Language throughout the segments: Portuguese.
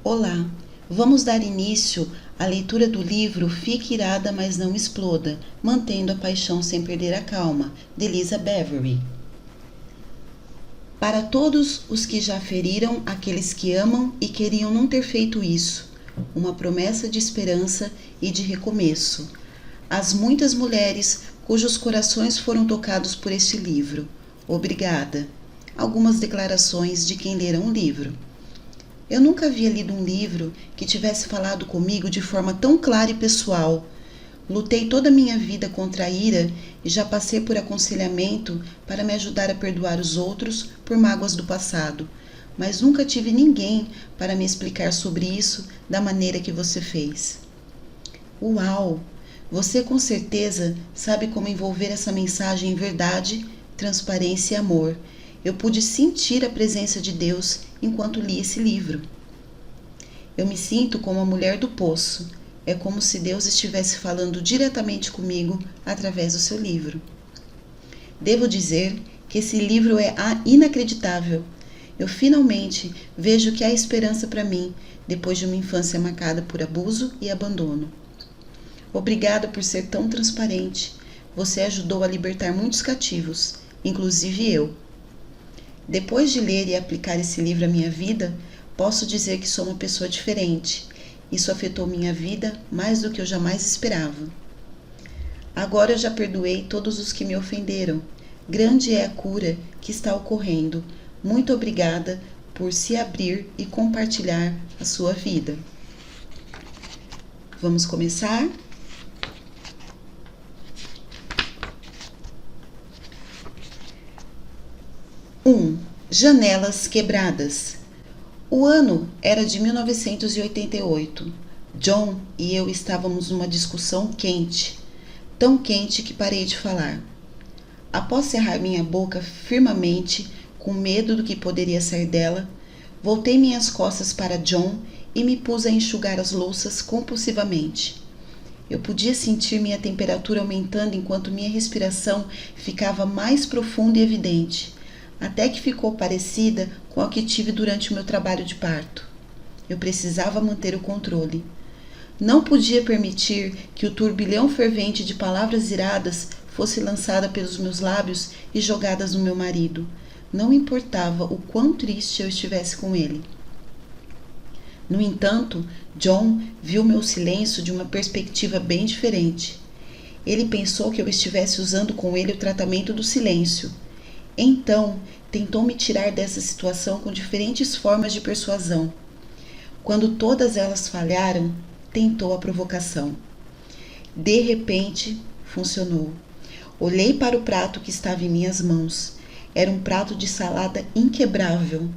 Olá, vamos dar início à leitura do livro Fique Irada, mas não exploda, mantendo a paixão sem perder a calma, de Lisa Beverly. Para todos os que já feriram aqueles que amam e queriam não ter feito isso, uma promessa de esperança e de recomeço. As muitas mulheres cujos corações foram tocados por este livro. Obrigada. Algumas declarações de quem lerá um livro. Eu nunca havia lido um livro que tivesse falado comigo de forma tão clara e pessoal. Lutei toda a minha vida contra a ira e já passei por aconselhamento para me ajudar a perdoar os outros por mágoas do passado, mas nunca tive ninguém para me explicar sobre isso da maneira que você fez. Uau! Você com certeza sabe como envolver essa mensagem em verdade, transparência e amor. Eu pude sentir a presença de Deus enquanto li esse livro. Eu me sinto como a mulher do poço. É como se Deus estivesse falando diretamente comigo através do seu livro. Devo dizer que esse livro é inacreditável. Eu finalmente vejo que há esperança para mim depois de uma infância marcada por abuso e abandono. Obrigada por ser tão transparente. Você ajudou a libertar muitos cativos, inclusive eu. Depois de ler e aplicar esse livro à minha vida, posso dizer que sou uma pessoa diferente. Isso afetou minha vida mais do que eu jamais esperava. Agora eu já perdoei todos os que me ofenderam. Grande é a cura que está ocorrendo. Muito obrigada por se abrir e compartilhar a sua vida. Vamos começar? Janelas quebradas. O ano era de 1988. John e eu estávamos numa discussão quente, tão quente que parei de falar. Após cerrar minha boca firmemente, com medo do que poderia sair dela, voltei minhas costas para John e me pus a enxugar as louças compulsivamente. Eu podia sentir minha temperatura aumentando enquanto minha respiração ficava mais profunda e evidente, até que ficou parecida com a que tive durante o meu trabalho de parto. Eu precisava manter o controle. Não podia permitir que o turbilhão fervente de palavras iradas fosse lançada pelos meus lábios e jogadas no meu marido. Não importava o quão triste eu estivesse com ele. No entanto, John viu meu silêncio de uma perspectiva bem diferente. Ele pensou que eu estivesse usando com ele o tratamento do silêncio. Então, tentou me tirar dessa situação com diferentes formas de persuasão. Quando todas elas falharam, tentou a provocação. De repente, funcionou. Olhei para o prato que estava em minhas mãos. Era um prato de salada inquebrável.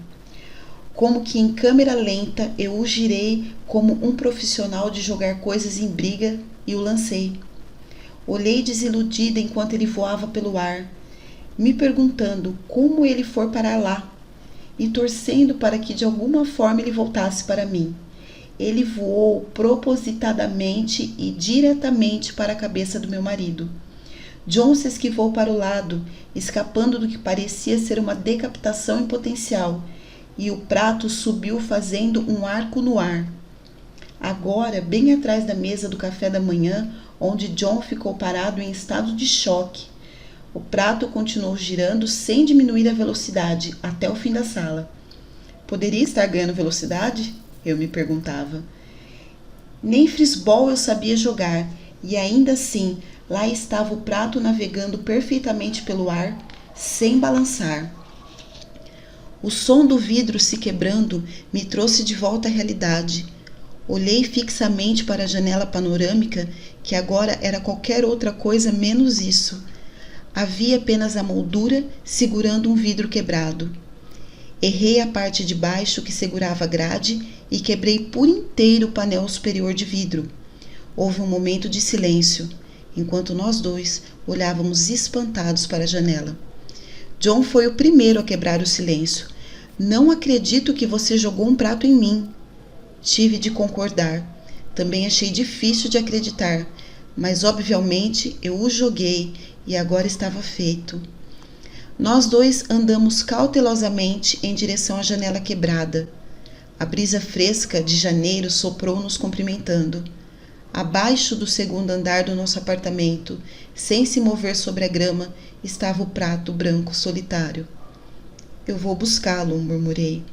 Como que em câmera lenta, eu o girei como um profissional de jogar coisas em briga e o lancei. Olhei desiludida enquanto ele voava pelo ar, me perguntando como ele for parar lá e torcendo para que de alguma forma ele voltasse para mim. Ele voou propositadamente e diretamente para a cabeça do meu marido. John se esquivou para o lado, escapando do que parecia ser uma decapitação em potencial, e o prato subiu fazendo um arco no ar. Agora, bem atrás da mesa do café da manhã, onde John ficou parado em estado de choque, o prato continuou girando sem diminuir a velocidade até o fim da sala. Poderia estar ganhando velocidade? Eu me perguntava. Nem frisbol eu sabia jogar, e ainda assim, lá estava o prato navegando perfeitamente pelo ar, sem balançar. O som do vidro se quebrando me trouxe de volta à realidade. Olhei fixamente para a janela panorâmica, que agora era qualquer outra coisa menos isso. Havia apenas a moldura segurando um vidro quebrado. Errei a parte de baixo que segurava a grade e quebrei por inteiro o painel superior de vidro. Houve um momento de silêncio, enquanto nós dois olhávamos espantados para a janela. John foi o primeiro a quebrar o silêncio. Não acredito que você jogou um prato em mim. Tive de concordar. Também achei difícil de acreditar, mas obviamente eu o joguei e agora estava feito. Nós dois andamos cautelosamente em direção à janela quebrada. A brisa fresca de janeiro soprou nos cumprimentando. Abaixo do segundo andar do nosso apartamento, sem se mover sobre a grama, estava o prato branco solitário. Eu vou buscá-lo, murmurei.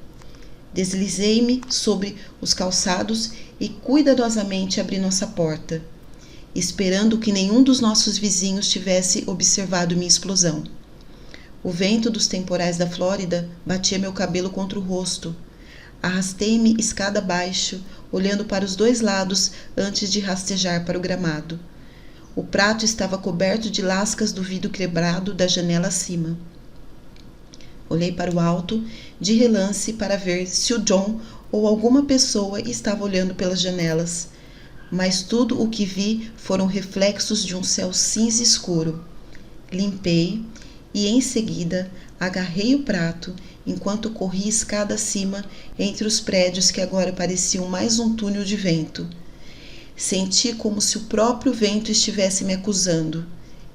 Deslizei-me sobre os calçados e cuidadosamente abri nossa porta, esperando que nenhum dos nossos vizinhos tivesse observado minha explosão. O vento dos temporais da Flórida batia meu cabelo contra o rosto. Arrastei-me escada abaixo, olhando para os dois lados antes de rastejar para o gramado. O prato estava coberto de lascas do vidro quebrado da janela acima. Olhei para o alto, de relance, para ver se o John ou alguma pessoa estava olhando pelas janelas, mas tudo o que vi foram reflexos de um céu cinza escuro. Limpei e, em seguida, agarrei o prato enquanto corri escada acima entre os prédios que agora pareciam mais um túnel de vento. Senti como se o próprio vento estivesse me acusando.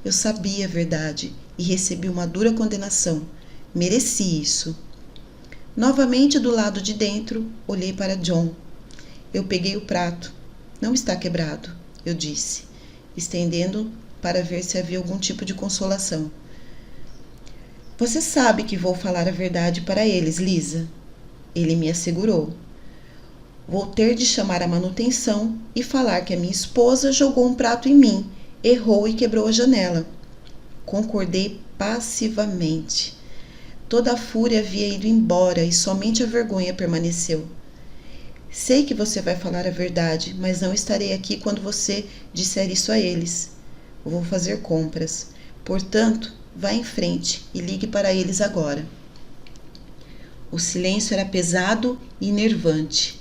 Eu sabia a verdade e recebi uma dura condenação. Mereci isso. Novamente do lado de dentro, olhei para John. Eu peguei o prato. Não está quebrado, eu disse, estendendo para ver se havia algum tipo de consolação. Você sabe que vou falar a verdade para eles, Lisa. Ele me assegurou. Vou ter de chamar a manutenção e falar que a minha esposa jogou um prato em mim, errou e quebrou a janela. Concordei passivamente. Toda a fúria havia ido embora e somente a vergonha permaneceu. Sei que você vai falar a verdade, mas não estarei aqui quando você disser isso a eles. Vou fazer compras. Portanto, vá em frente e ligue para eles agora. O silêncio era pesado e enervante.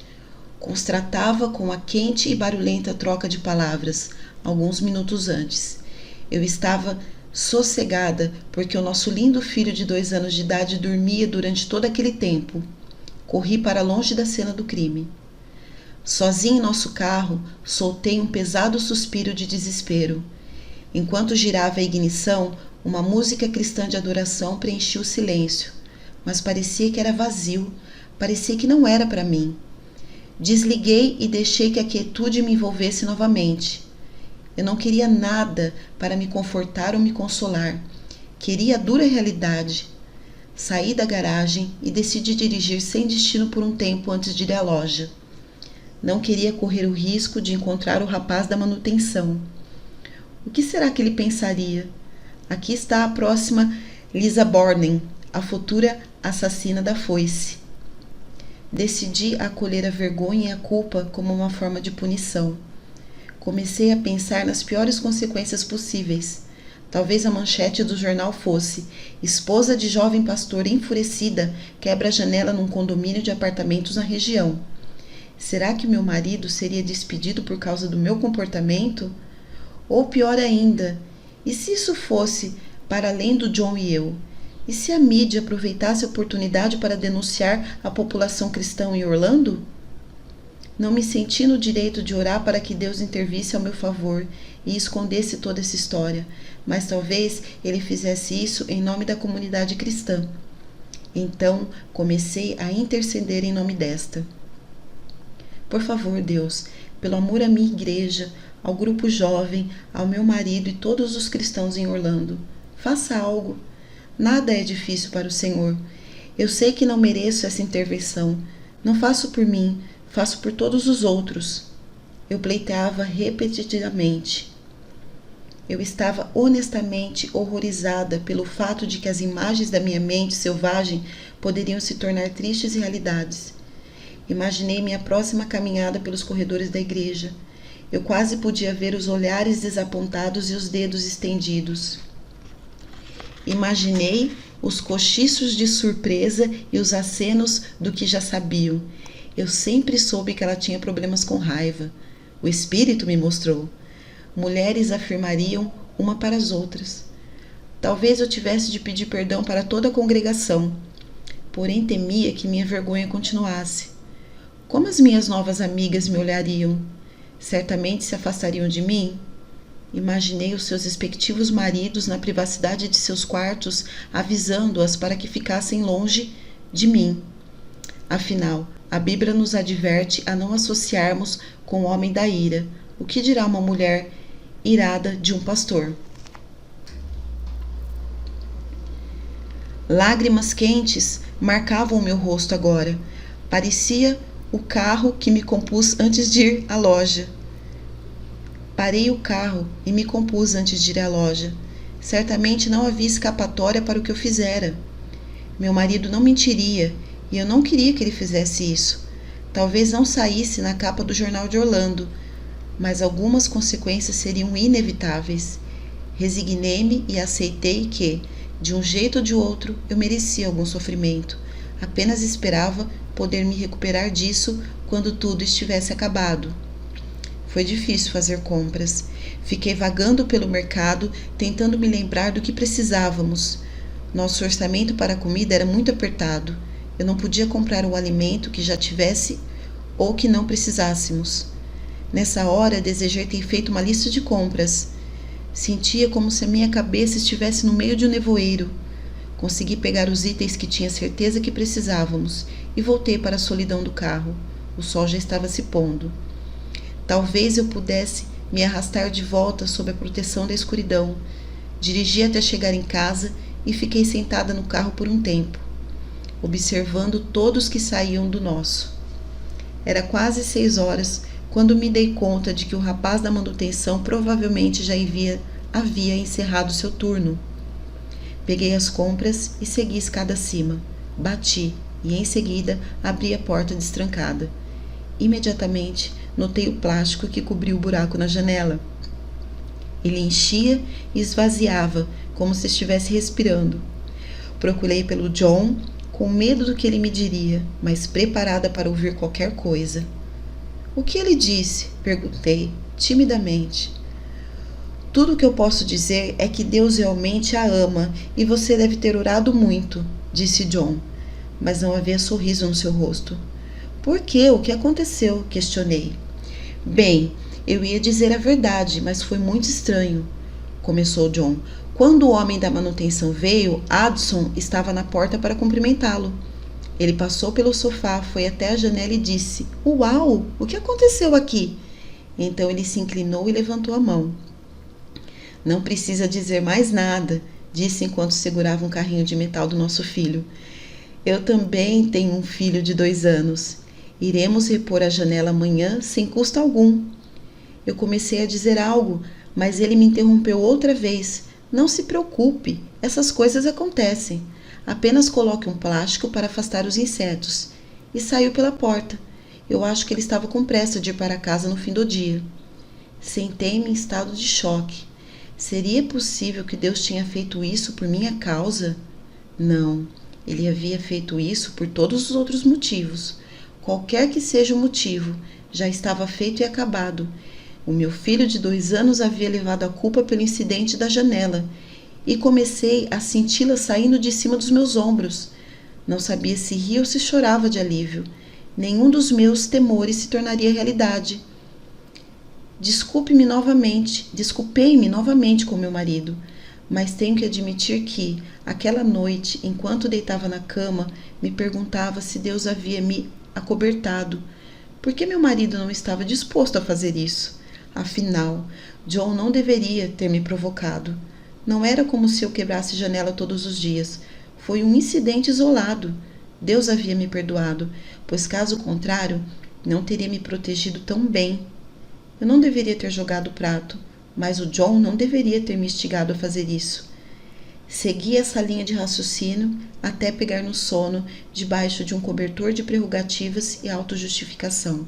Constatava com a quente e barulhenta troca de palavras, alguns minutos antes. Eu estava sossegada porque o nosso lindo filho de 2 anos de idade dormia durante todo aquele tempo. Corri para longe da cena do crime. Sozinho em nosso carro, soltei um pesado suspiro de desespero. Enquanto girava a ignição, uma música cristã de adoração preenchia o silêncio, mas parecia que era vazio, parecia que não era para mim. Desliguei e deixei que a quietude me envolvesse novamente. Eu não queria nada para me confortar ou me consolar. Queria a dura realidade. Saí da garagem e decidi dirigir sem destino por um tempo antes de ir à loja. Não queria correr o risco de encontrar o rapaz da manutenção. O que será que ele pensaria? Aqui está a próxima Lisa Borden, a futura assassina da foice. Decidi acolher a vergonha e a culpa como uma forma de punição. Comecei a pensar nas piores consequências possíveis. Talvez a manchete do jornal fosse: esposa de jovem pastor enfurecida quebra a janela num condomínio de apartamentos na região. Será que meu marido seria despedido por causa do meu comportamento? Ou pior ainda, e se isso fosse para além do John e eu? E se a mídia aproveitasse a oportunidade para denunciar a população cristã em Orlando? Não me senti no direito de orar para que Deus intervisse ao meu favor e escondesse toda essa história, mas talvez ele fizesse isso em nome da comunidade cristã. Então comecei a interceder em nome desta. Por favor, Deus, pelo amor à minha igreja, ao grupo jovem, ao meu marido e todos os cristãos em Orlando, faça algo. Nada é difícil para o Senhor. Eu sei que não mereço essa intervenção. Não faço por mim, faço por todos os outros. Eu pleiteava repetidamente. Eu estava honestamente horrorizada pelo fato de que as imagens da minha mente selvagem poderiam se tornar tristes realidades. Imaginei minha próxima caminhada pelos corredores da igreja. Eu quase podia ver os olhares desapontados e os dedos estendidos. Imaginei os cochichos de surpresa e os acenos do que já sabiam. Eu sempre soube que ela tinha problemas com raiva. O Espírito me mostrou. Mulheres afirmariam uma para as outras. Talvez eu tivesse de pedir perdão para toda a congregação. Porém, temia que minha vergonha continuasse. Como as minhas novas amigas me olhariam? Certamente se afastariam de mim? Imaginei os seus respectivos maridos na privacidade de seus quartos, avisando-as para que ficassem longe de mim. Afinal, a Bíblia nos adverte a não associarmos com o homem da ira. O que dirá uma mulher irada de um pastor? Lágrimas quentes marcavam o meu rosto agora. Parecia o carro que me compus antes de ir à loja. Parei o carro e me compus antes de ir à loja. Certamente não havia escapatória para o que eu fizera. Meu marido não mentiria e eu não queria que ele fizesse isso. Talvez não saísse na capa do jornal de Orlando, mas algumas consequências seriam inevitáveis. Resignei-me e aceitei que, de um jeito ou de outro, eu merecia algum sofrimento. Apenas esperava poder me recuperar disso quando tudo estivesse acabado. Foi difícil fazer compras. Fiquei vagando pelo mercado, tentando me lembrar do que precisávamos. Nosso orçamento para a comida era muito apertado. Eu não podia comprar um alimento que já tivesse ou que não precisássemos. Nessa hora, desejei ter feito uma lista de compras. Sentia como se a minha cabeça estivesse no meio de um nevoeiro. Consegui pegar os itens que tinha certeza que precisávamos e voltei para a solidão do carro. O sol já estava se pondo. Talvez eu pudesse me arrastar de volta sob a proteção da escuridão. Dirigi até chegar em casa e fiquei sentada no carro por um tempo, observando todos que saíam do nosso. Era quase 6 horas quando me dei conta de que o rapaz da manutenção provavelmente já havia encerrado seu turno. Peguei as compras e segui escada acima. Bati e, em seguida, abri a porta destrancada. Imediatamente, notei o plástico que cobriu o buraco na janela. Ele enchia e esvaziava, como se estivesse respirando. Procurei pelo John, com medo do que ele me diria, mas preparada para ouvir qualquer coisa. O que ele disse? Perguntei, timidamente. Tudo o que eu posso dizer é que Deus realmente a ama e você deve ter orado muito, disse John, mas não havia sorriso no seu rosto. Por quê? O que aconteceu? Questionei. Bem, eu ia dizer a verdade, mas foi muito estranho, começou John. Quando o homem da manutenção veio, Addison estava na porta para cumprimentá-lo. Ele passou pelo sofá, foi até a janela e disse: Uau, o que aconteceu aqui? Então ele se inclinou e levantou a mão. Não precisa dizer mais nada, disse enquanto segurava um carrinho de metal do nosso filho. Eu também tenho um filho de 2 anos. Iremos repor a janela amanhã sem custo algum. Eu comecei a dizer algo, mas ele me interrompeu outra vez. Não se preocupe, essas coisas acontecem. Apenas coloque um plástico para afastar os insetos. E saiu pela porta. Eu acho que ele estava com pressa de ir para casa no fim do dia. Sentei-me em estado de choque. Seria possível que Deus tinha feito isso por minha causa? Não, ele havia feito isso por todos os outros motivos. Qualquer que seja o motivo, já estava feito e acabado. O meu filho de 2 anos havia levado a culpa pelo incidente da janela e comecei a senti-la saindo de cima dos meus ombros. Não sabia se ria ou se chorava de alívio. Nenhum dos meus temores se tornaria realidade. Desculpei-me novamente com meu marido, mas tenho que admitir que, aquela noite, enquanto deitava na cama, me perguntava se Deus havia me acobertado. Por que meu marido não estava disposto a fazer isso? Afinal, John não deveria ter me provocado. Não era como se eu quebrasse janela todos os dias. Foi um incidente isolado. Deus havia me perdoado, pois caso contrário, não teria me protegido tão bem. Eu não deveria ter jogado o prato, mas o John não deveria ter me instigado a fazer isso. Segui essa linha de raciocínio até pegar no sono debaixo de um cobertor de prerrogativas e autojustificação.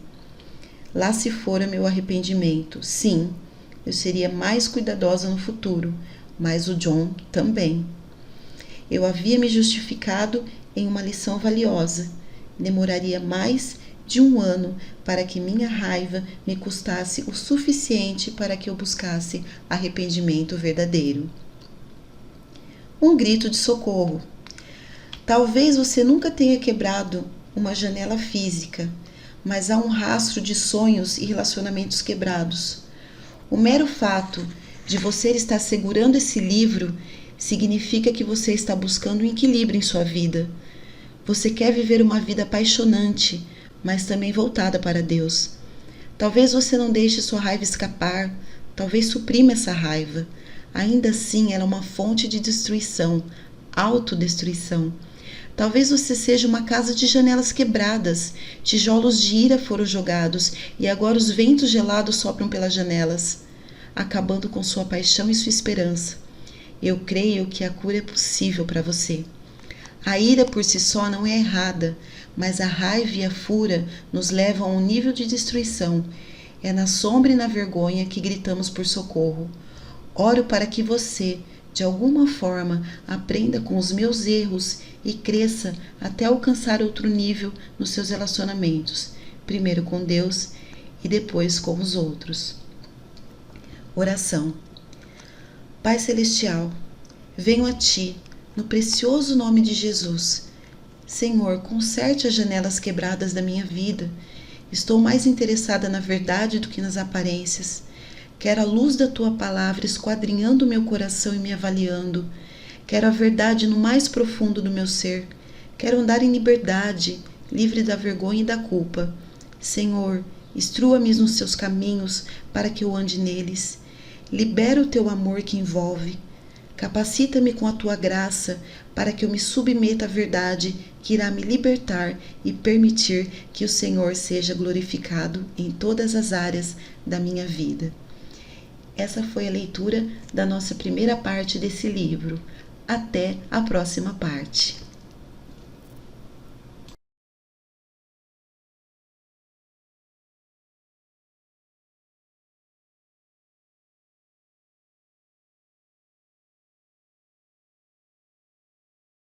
Lá se fora meu arrependimento. Sim, eu seria mais cuidadosa no futuro, mas o John também. Eu havia me justificado em uma lição valiosa. Demoraria mais de 1 ano para que minha raiva me custasse o suficiente para que eu buscasse arrependimento verdadeiro. Um grito de socorro. Talvez você nunca tenha quebrado uma janela física, mas há um rastro de sonhos e relacionamentos quebrados. O mero fato de você estar segurando esse livro significa que você está buscando um equilíbrio em sua vida. Você quer viver uma vida apaixonante, mas também voltada para Deus. Talvez você não deixe sua raiva escapar, talvez suprima essa raiva. Ainda assim, ela é uma fonte de destruição, autodestruição. Talvez você seja uma casa de janelas quebradas, tijolos de ira foram jogados e agora os ventos gelados sopram pelas janelas, acabando com sua paixão e sua esperança. Eu creio que a cura é possível para você. A ira por si só não é errada, mas a raiva e a fúria nos levam a um nível de destruição. É na sombra e na vergonha que gritamos por socorro. Oro para que você, de alguma forma, aprenda com os meus erros e cresça até alcançar outro nível nos seus relacionamentos, primeiro com Deus e depois com os outros. Oração. Pai Celestial, venho a Ti, no precioso nome de Jesus. Senhor, conserte as janelas quebradas da minha vida. Estou mais interessada na verdade do que nas aparências. Quero a luz da Tua palavra esquadrinhando o meu coração e me avaliando. Quero a verdade no mais profundo do meu ser. Quero andar em liberdade, livre da vergonha e da culpa. Senhor, instrua-me nos Seus caminhos para que eu ande neles. Libera o Teu amor que envolve. Capacita-me com a Tua graça para que eu me submeta à verdade que irá me libertar e permitir que o Senhor seja glorificado em todas as áreas da minha vida. Essa foi a leitura da nossa primeira parte desse livro. Até a próxima parte.